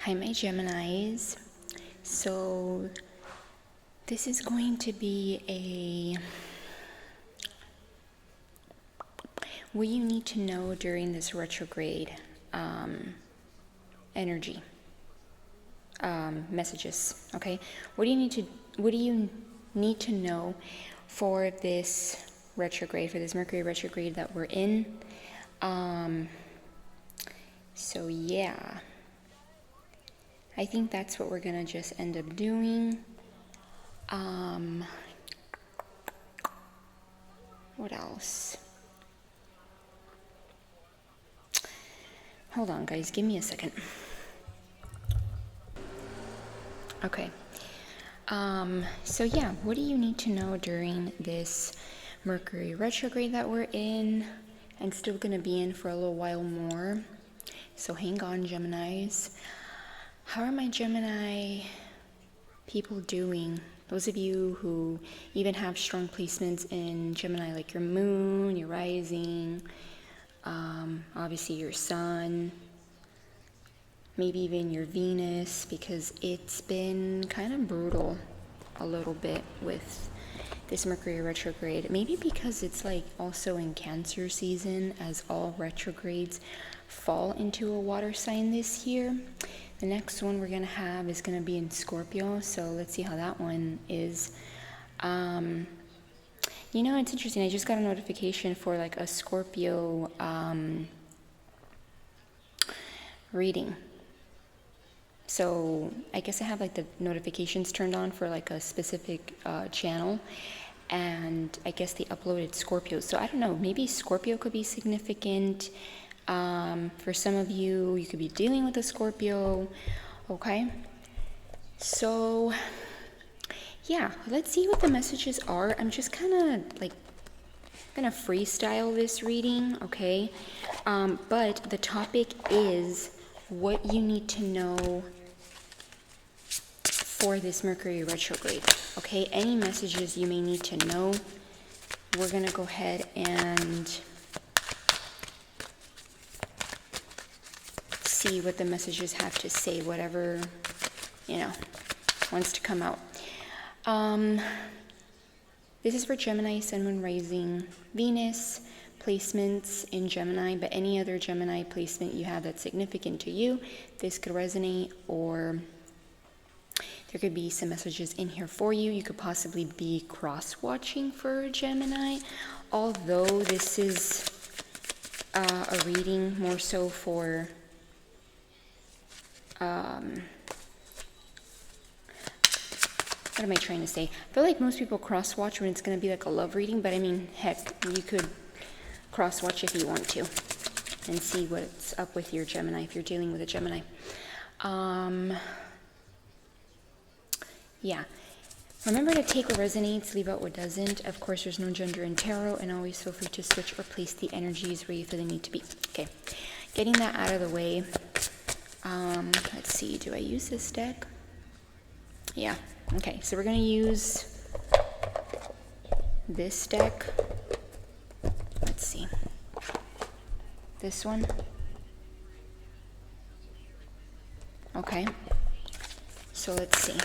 Hi, my Geminis. So this is going to be what you need to know during this retrograde energy messages. Okay, what do you need to know for this retrograde, for this Mercury retrograde that we're in? So yeah, I think that's what we're gonna just end up doing. What else? Hold on, guys, give me a second. Okay. So yeah, what do you need to know during this Mercury retrograde that we're in and still gonna be in for a little while more? So hang on, Geminis. How are my Gemini people doing? Those of you who even have strong placements in Gemini, like your moon, your rising, obviously your sun, maybe even your Venus, because it's been kind of brutal a little bit with this Mercury retrograde. Maybe because it's like also in Cancer season, as all retrogrades fall into a water sign this year. The next one we're gonna have is gonna be in Scorpio, so let's see how that one is. You know, it's interesting, I just got a notification for like a Scorpio reading. So I guess I have like the notifications turned on for like a specific channel, and I guess they uploaded Scorpio. So I don't know, maybe Scorpio could be significant. For some of you, you could be dealing with a Scorpio. Okay, so yeah, let's see what the messages are. I'm just kind of like gonna freestyle this reading, okay? But the topic is what you need to know for this Mercury retrograde, okay? Any messages you may need to know, we're gonna go ahead and see what the messages have to say, whatever, wants to come out. This is for Gemini, Sun, Moon, Rising, Venus, placements in Gemini, but any other Gemini placement you have that's significant to you, this could resonate, or there could be some messages in here for you. You could possibly be cross-watching for Gemini, although this is a reading more so for what am I trying to say? I feel like most people cross-watch when it's going to be like a love reading, but I mean, heck, you could cross-watch if you want to and see what's up with your Gemini if you're dealing with a Gemini. Yeah. Remember to take what resonates, leave out what doesn't. Of course, there's no gender in tarot, and always feel free to switch or place the energies where you feel they need to be. Okay. Getting that out of the way. Let's see. Do I use this deck? Yeah. Okay, so we're going to use this deck. Let's see. This one. Okay. So let's see.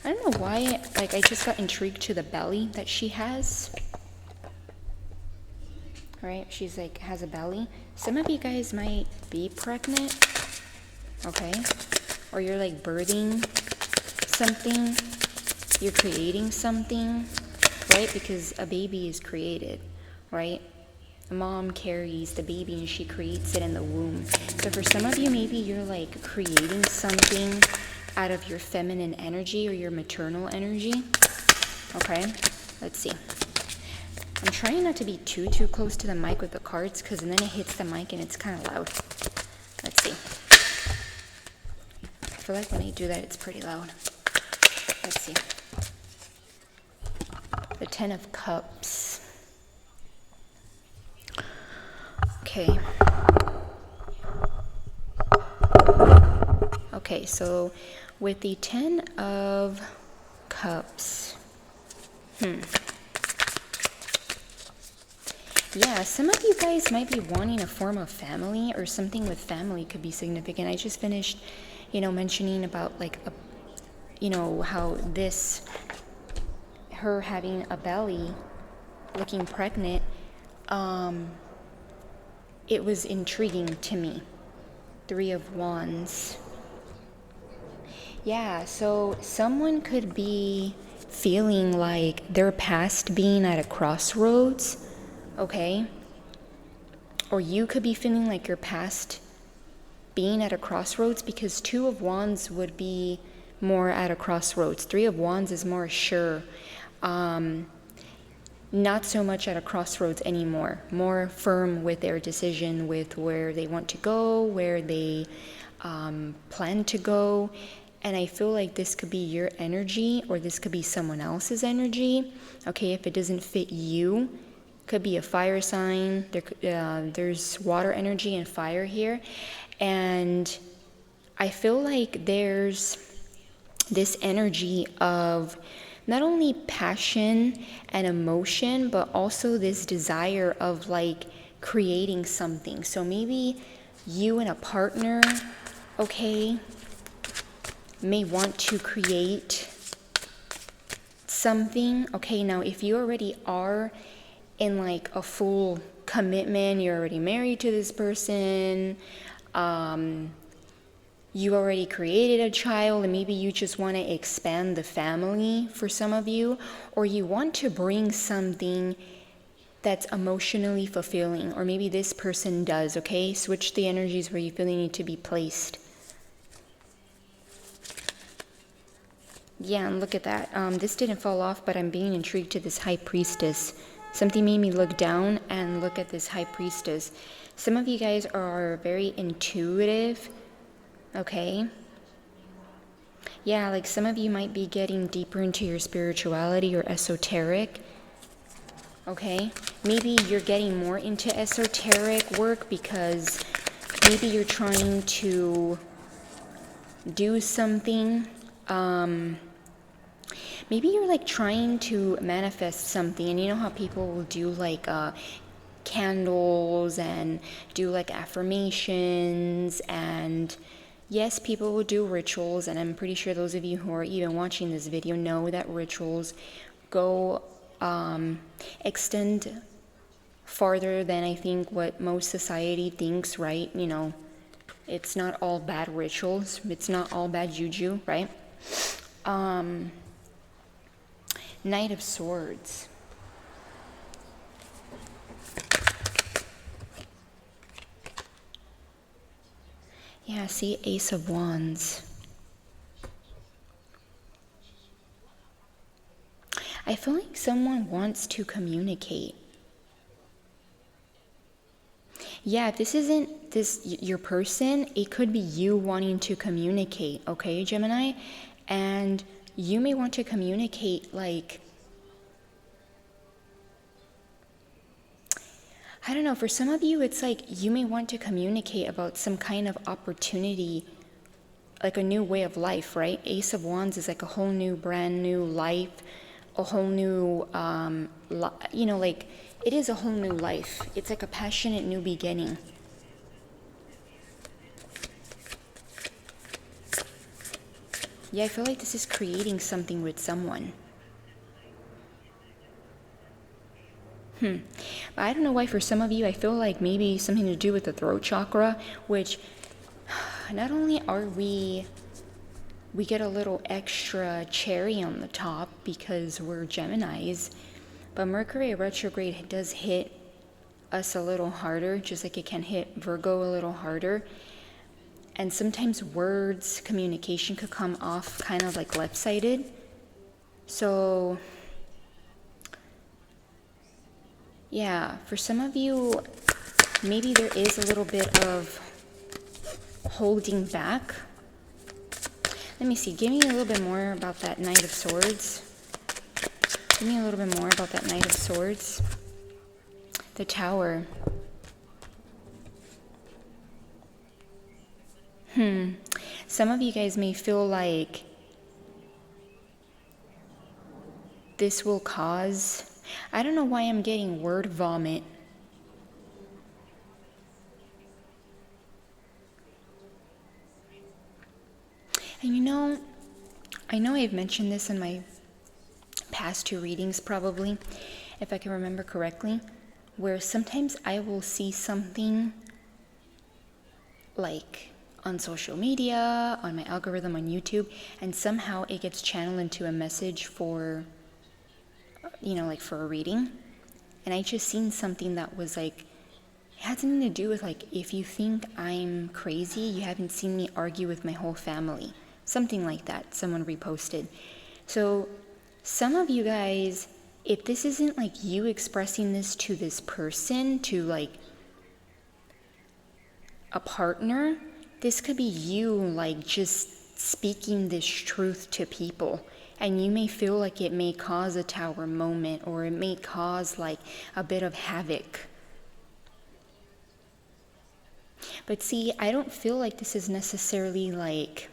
I don't know why, like, I just got intrigued to the belly that she has. Right? She's like, has a belly. Some of you guys might be pregnant. Okay? Or you're like birthing something, you're creating something, right? Because a baby is created, right? A mom carries the baby and she creates it in the womb. So for some of you, maybe you're like creating something out of your feminine energy or your maternal energy. Okay, let's see. I'm trying not to be too close to the mic with the cards, because then it hits the mic and it's kind of loud. Let's see. I feel like when I do that, it's pretty loud. Let's see. The 10 of Cups. Okay. Okay, so with the 10 of Cups, Yeah, some of you guys might be wanting a form of family, or something with family could be significant. I just finished, mentioning about like how her having a belly, looking pregnant, it was intriguing to me. Three of Wands. Yeah, so someone could be feeling like they're past being at a crossroads, okay? Or you could be feeling like you're past being at a crossroads, because Two of Wands would be more at a crossroads. Three of Wands is more sure. Not so much at a crossroads anymore. More firm with their decision, with where they want to go, where they plan to go. And I feel like this could be your energy, or this could be someone else's energy. Okay, if it doesn't fit you, could be a fire sign. There's water energy and fire here. And I feel like there's this energy of not only passion and emotion, but also this desire of like creating something. So maybe you and a partner, okay, may want to create something. Okay, now if you already are in like a full commitment, you're already married to this person, you already created a child, and maybe you just want to expand the family for some of you, or you want to bring something that's emotionally fulfilling, or maybe this person does, okay? Switch the energies where you feel they need to be placed. Yeah, and look at that. This didn't fall off, but I'm being intrigued to this High Priestess. Something made me look down and look at this High Priestess. Some of you guys are very intuitive. Okay. Yeah, like some of you might be getting deeper into your spirituality or esoteric. Okay. Maybe you're getting more into esoteric work because maybe you're trying to do something. Maybe you're like trying to manifest something, and you know how people will do like candles and do like affirmations, and yes, people will do rituals, and I'm pretty sure those of you who are even watching this video know that rituals go extend farther than I think what most society thinks, right? It's not all bad rituals. It's not all bad juju, right? Knight of Swords. Yeah, see, Ace of Wands. I feel like someone wants to communicate. Yeah, if this isn't your person, it could be you wanting to communicate, okay, Gemini? And you may want to communicate like, I don't know, for some of you, it's like you may want to communicate about some kind of opportunity, like a new way of life, right? Ace of Wands is like a whole new, brand new life, a whole new, like it is a whole new life. It's like a passionate new beginning. Yeah, I feel like this is creating something with someone. But I don't know why for some of you, I feel like maybe something to do with the throat chakra, which not only are we get a little extra cherry on the top because we're Geminis, but Mercury retrograde does hit us a little harder, just like it can hit Virgo a little harder. And sometimes words, communication could come off kind of like left-sided. So yeah, for some of you, maybe there is a little bit of holding back. Let me see, give me a little bit more about that Knight of Swords. Give me a little bit more about that Knight of Swords. The Tower. Some of you guys may feel like this will cause, I don't know why I'm getting word vomit, And you know, I know I've mentioned this in my past 2 readings probably, if I can remember correctly, where sometimes I will see something like on social media, on my algorithm on YouTube, and somehow it gets channeled into a message for, like for a reading. And I just seen something that was like, it had something to do with like, if you think I'm crazy, you haven't seen me argue with my whole family. Something like that, someone reposted. So some of you guys, if this isn't like you expressing this to this person, to like a partner, this could be you like just speaking this truth to people. And you may feel like it may cause a tower moment, or it may cause like a bit of havoc. But see, I don't feel like this is necessarily like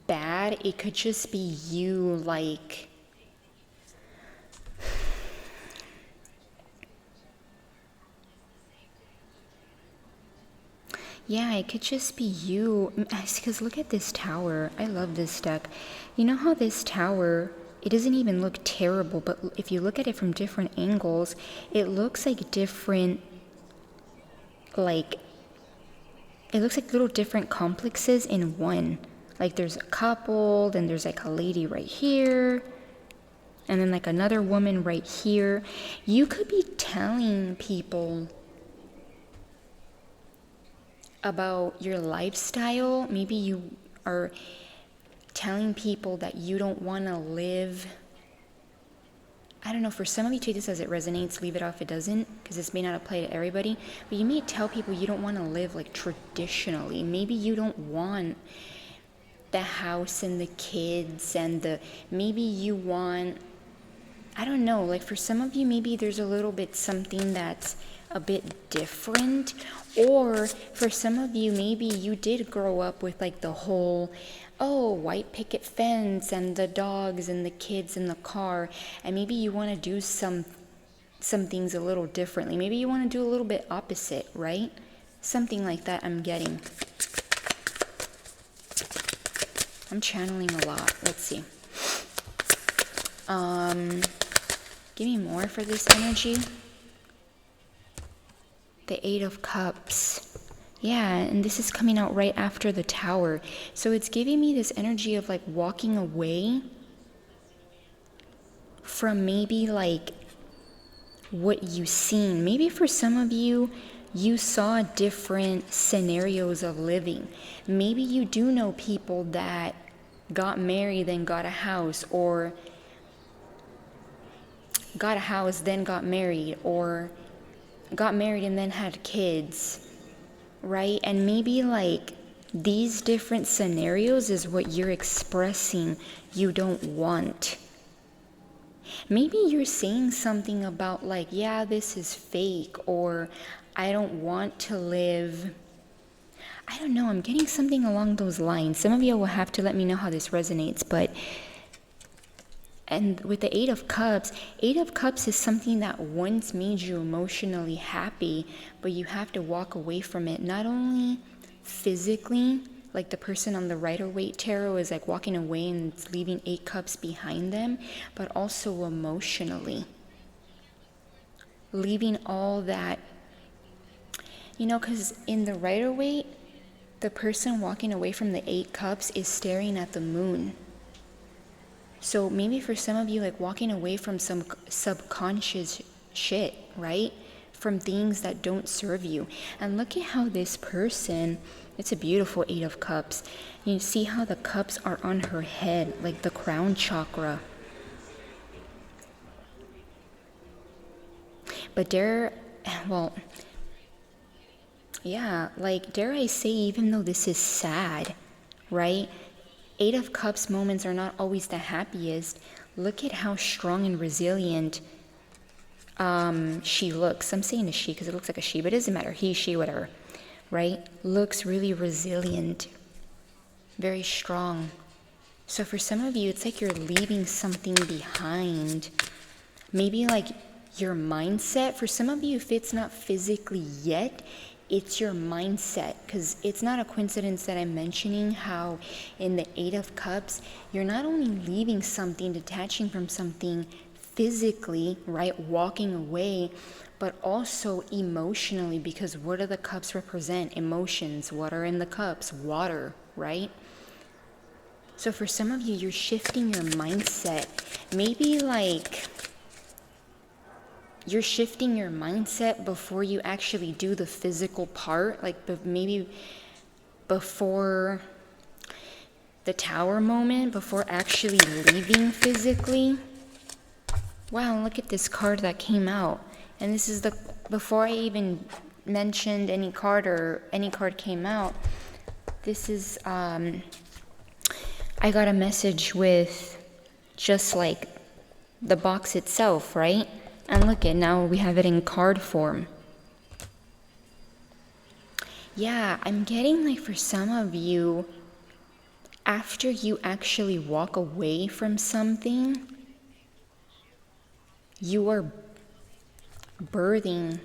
bad. It could just be you like, yeah, it could just be you. Because look at this tower. I love this deck. You know how this tower, it doesn't even look terrible, but if you look at it from different angles, it looks like different, like, it looks like little different complexes in one. Like there's a couple, then there's like a lady right here, and then like another woman right here. You could be telling people about your lifestyle. Maybe you are telling people that you don't want to live. I don't know, for some of you, take this as it resonates, leave it off if it doesn't, because this may not apply to everybody. But you may tell people you don't want to live like traditionally. Maybe you don't want the house and the kids and maybe you want, I don't know, like for some of you, maybe there's a little bit something that's a bit different. Or for some of you, maybe you did grow up with like the whole, white picket fence and the dogs and the kids in the car, and maybe you want to do some things a little differently. Maybe you want to do a little bit opposite, right? Something like that I'm getting. I'm channeling a lot. Let's see. Give me more for this energy. The 8 of Cups. Yeah, and this is coming out right after the Tower. So it's giving me this energy of like walking away from maybe like what you've seen. Maybe for some of you, you saw different scenarios of living. Maybe you do know people that got married, then got a house, or got a house, then got married, or got married and then had kids, right? And maybe like these different scenarios is what you're expressing you don't want. Maybe you're saying something about like, yeah, this is fake, or I don't want to live. I don't know, I'm getting something along those lines. Some of you will have to let me know how this resonates, and with the 8 of Cups is something that once made you emotionally happy, but you have to walk away from it, not only physically, like the person on the Rider-Waite Tarot is like walking away and it's leaving 8 cups behind them, but also emotionally. Leaving all that, because in the Rider-Waite, the person walking away from the 8 cups is staring at the moon. So maybe for some of you, like walking away from some subconscious shit, right? From things that don't serve you. And look at how this person, it's a beautiful 8 of Cups. You see how the cups are on her head, like the crown chakra. But dare I say, even though this is sad, right? 8 of Cups moments are not always the happiest. Look at how strong and resilient she looks. I'm saying a she because it looks like a she, but it doesn't matter. He, she, whatever, right? Looks really resilient, very strong. So for some of you, it's like you're leaving something behind. Maybe like your mindset. For some of you, if it's not physically yet, it's your mindset, because it's not a coincidence that I'm mentioning how in the Eight of Cups, you're not only leaving something, detaching from something physically, right, walking away, but also emotionally, because what do the cups represent? Emotions. What are in the cups? Water, right? So for some of you, you're shifting your mindset. Maybe like you're shifting your mindset before you actually do the physical part, like maybe before the tower moment, before actually leaving physically. Wow, look at this card that came out. And this is before I even mentioned any card or any card came out, this is, I got a message with just like the box itself, right? And look at, now we have it in card form. Yeah, I'm getting like for some of you, after you actually walk away from something, you are birthing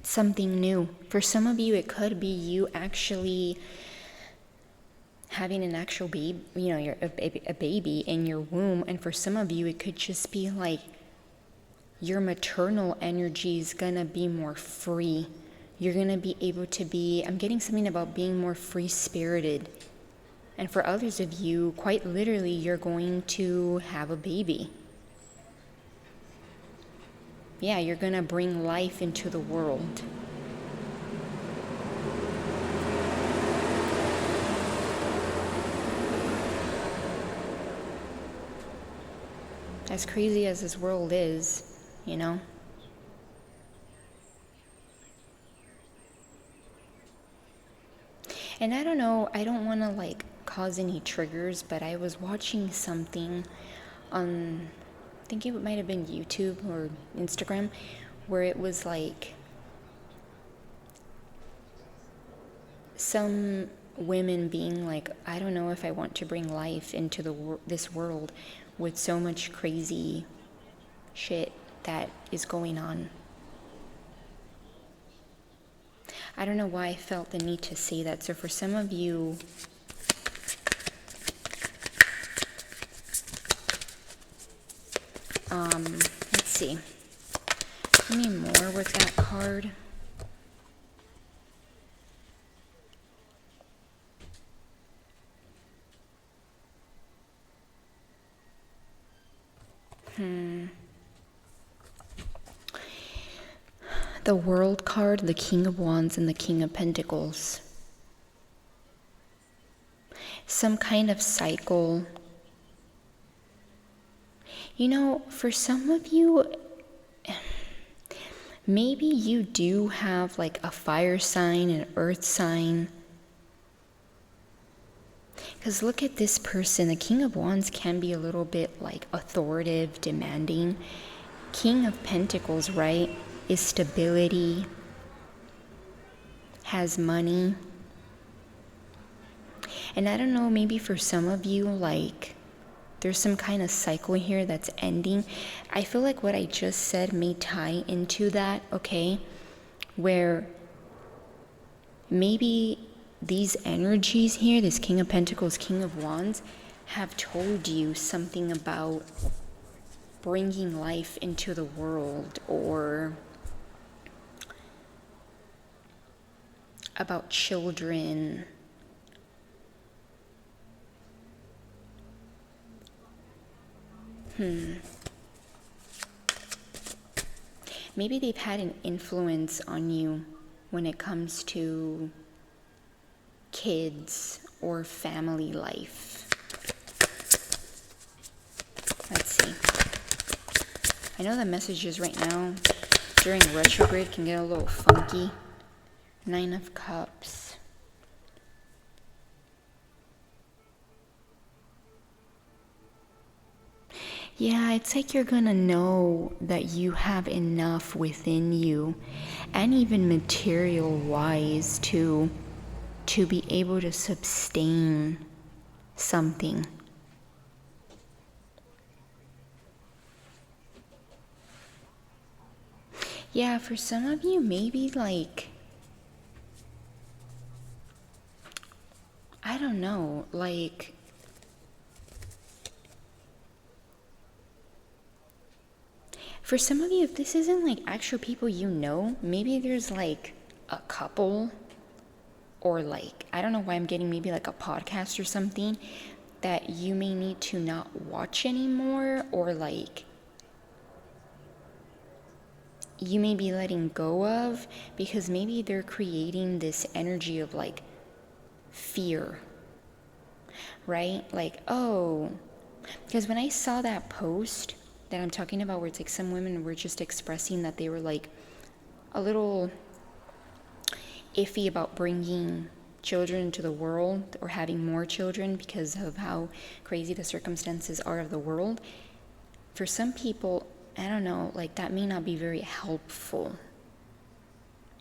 something new. For some of you, it could be you actually having an actual baby, you know, a baby in your womb. And for some of you, it could just be like your maternal energy is gonna be more free. You're gonna be able to be, I'm getting something about being more free-spirited. And for others of you, quite literally, you're going to have a baby. Yeah, you're gonna bring life into the world. As crazy as this world is, you know? And I don't know, I don't want to like cause any triggers, but I was watching something on, I think it might have been YouTube or Instagram, where it was like some women being like, I don't know if I want to bring life into this world with so much crazy shit that is going on. I don't know why I felt the need to say that. So for some of you, let's see. Give me more with that card. The World card, the King of Wands, and the King of Pentacles. Some kind of cycle. You know, for some of you, maybe you do have like a fire sign, an earth sign. Because look at this person. The King of Wands can be a little bit like authoritative, demanding. King of Pentacles, right, is stability, has money. And I don't know, maybe for some of you, like, there's some kind of cycle here that's ending. I feel like what I just said may tie into that, okay? Where maybe these energies here, this King of Pentacles, King of Wands, have told you something about bringing life into the world, or about children. Maybe they've had an influence on you when it comes to kids or family life. Let's see. I know the messages right now during retrograde can get a little funky. 9 of Cups. Yeah, it's like you're gonna know that you have enough within you, and even material-wise, to be able to sustain something. Yeah, for some of you, maybe like, I don't know, like, for some of you, if this isn't like actual people you know, maybe there's like a couple, or like, I don't know why I'm getting maybe like a podcast or something that you may need to not watch anymore, or like you may be letting go of, because maybe they're creating this energy of like fear, right? Like, oh, because when I saw that post that I'm talking about, where it's like some women were just expressing that they were like a little iffy about bringing children into the world or having more children because of how crazy the circumstances are of the world. For some people, I don't know, like that may not be very helpful.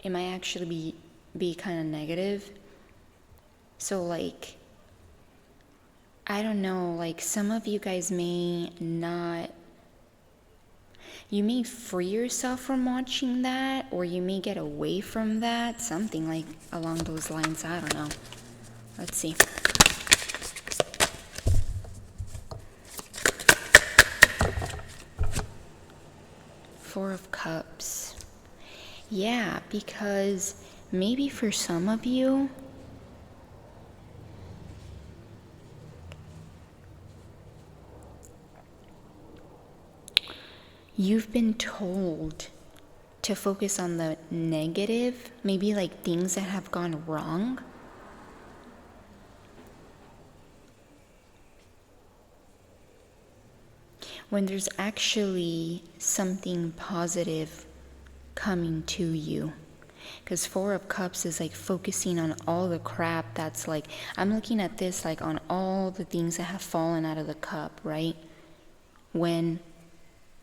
It might actually be kind of negative. So like, I don't know, like some of you guys may not, you may free yourself from watching that, or you may get away from that, something like along those lines. I don't know. Let's see. Four of Cups. Yeah, because maybe for some of you, you've been told to focus on the negative, maybe like things that have gone wrong. When there's actually something positive coming to you. Because Four of Cups is like focusing on all the crap that's like, I'm looking at this like on all the things that have fallen out of the cup, right? When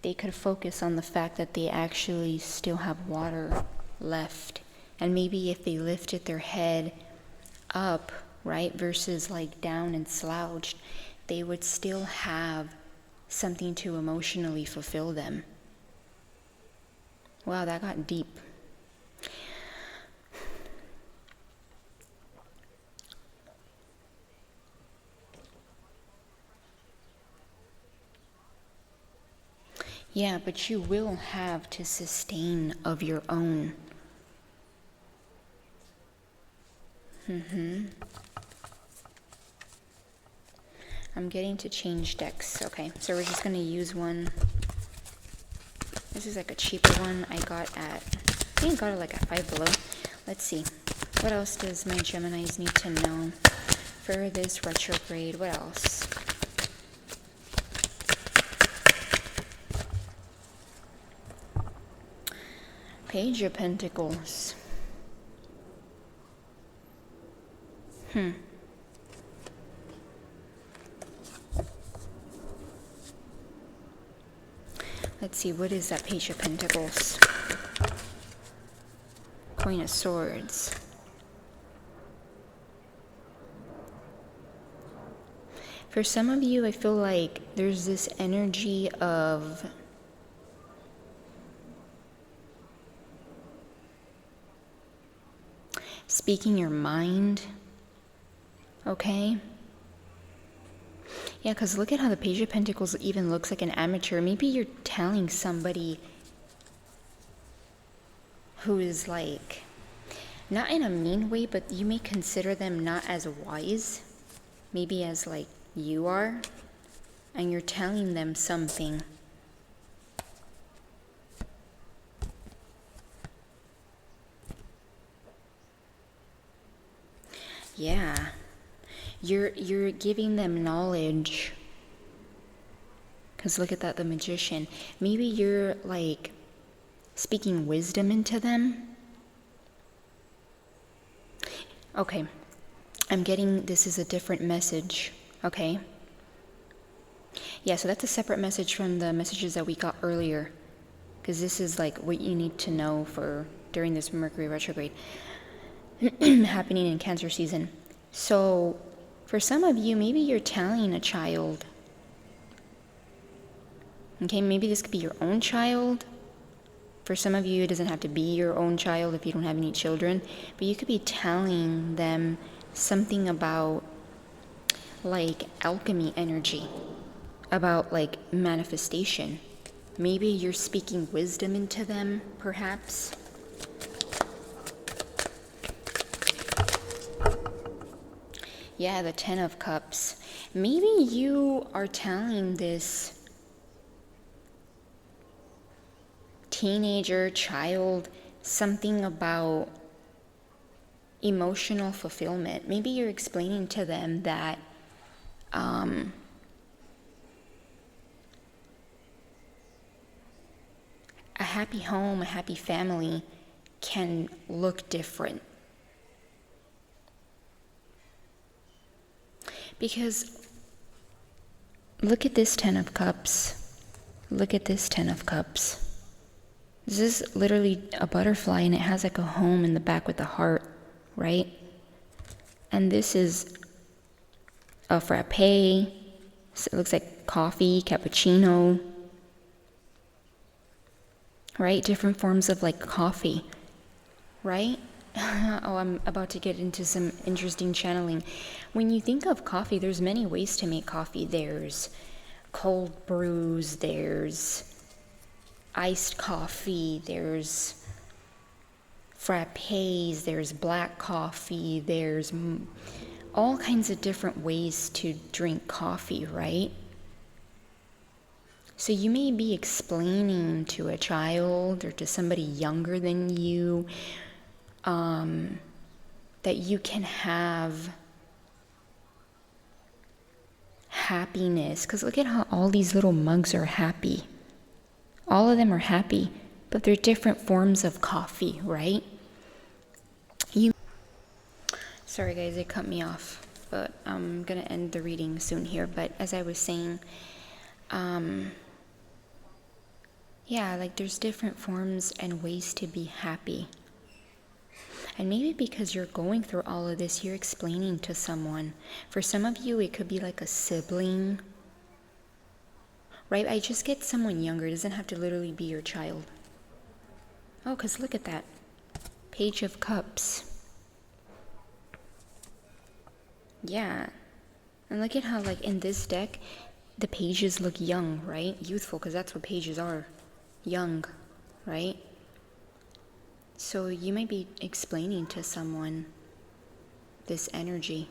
they could focus on the fact that they actually still have water left. And maybe if they lifted their head up, right, versus like down and slouched, they would still have something to emotionally fulfill them. Wow, that got deep. Yeah, but you will have to sustain of your own. I'm getting to change decks. Okay, so we're just going to use one. This is like a cheaper one I got at, I think I got it like at Five Below. Let's see. What else does my Geminis need to know for this retrograde? What else? Page of Pentacles. Let's see, what is that Page of Pentacles? Queen of Swords. For some of you, I feel like there's this energy of speaking your mind, okay? Yeah, because look at how the Page of Pentacles even looks like an amateur. Maybe you're telling somebody who is like, not in a mean way, but you may consider them not as wise, maybe as like you are, and you're telling them something. Yeah. You're giving them knowledge. Because look at that, the Magician. Maybe you're like speaking wisdom into them. Okay. I'm getting this is a different message. Okay. Yeah, so that's a separate message from the messages that we got earlier. Because this is like what you need to know for during this Mercury retrograde happening in Cancer season. So for some of you, maybe you're telling a child. Okay, maybe this could be your own child. For some of you, it doesn't have to be your own child if you don't have any children, but you could be telling them something about like alchemy energy, about like manifestation. Maybe you're speaking wisdom into them, perhaps. Yeah, the Ten of Cups. Maybe you are telling this teenager, child, something about emotional fulfillment. Maybe you're explaining to them that a happy home, a happy family can look different. Because look at this Ten of Cups. Look at this Ten of Cups. This is literally a butterfly, and it has like a home in the back with a heart, right? And this is a frappe. So it looks like coffee, cappuccino, right? Different forms of like coffee, right? Oh, I'm about to get into some interesting channeling. When you think of coffee, there's many ways to make coffee. There's cold brews, there's iced coffee, there's frappes, there's black coffee, there's all kinds of different ways to drink coffee, right? So you may be explaining to a child or to somebody younger than you that you can have happiness. Because look at how all these little mugs are happy. All of them are happy, but they're different forms of coffee, right? Sorry guys, it cut me off, but I'm gonna end the reading soon here. But as I was saying, yeah, like there's different forms and ways to be happy. And maybe because you're going through all of this, you're explaining to someone. For some of you, it could be like a sibling, right? I just get someone younger. It doesn't have to literally be your child. Oh, because look at that. Page of Cups. Yeah. And look at how, like, in this deck, the pages look young, right? Youthful, because that's what pages are. Young, right? So you might be explaining to someone this energy.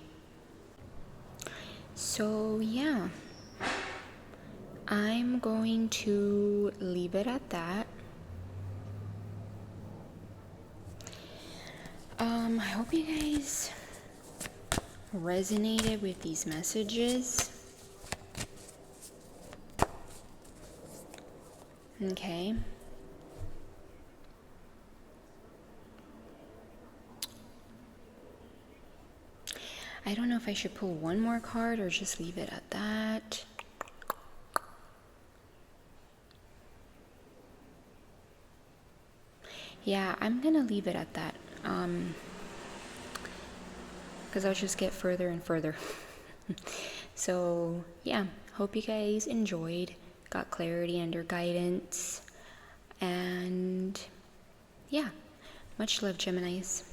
So yeah, I'm going to leave it at that. I hope you guys resonated with these messages. Okay. I don't know if I should pull one more card or just leave it at that. Yeah, I'm gonna leave it at that. Because I'll just get further and further. So, yeah, hope you guys enjoyed, got clarity under guidance, and yeah, much love, Geminis.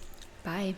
Bye.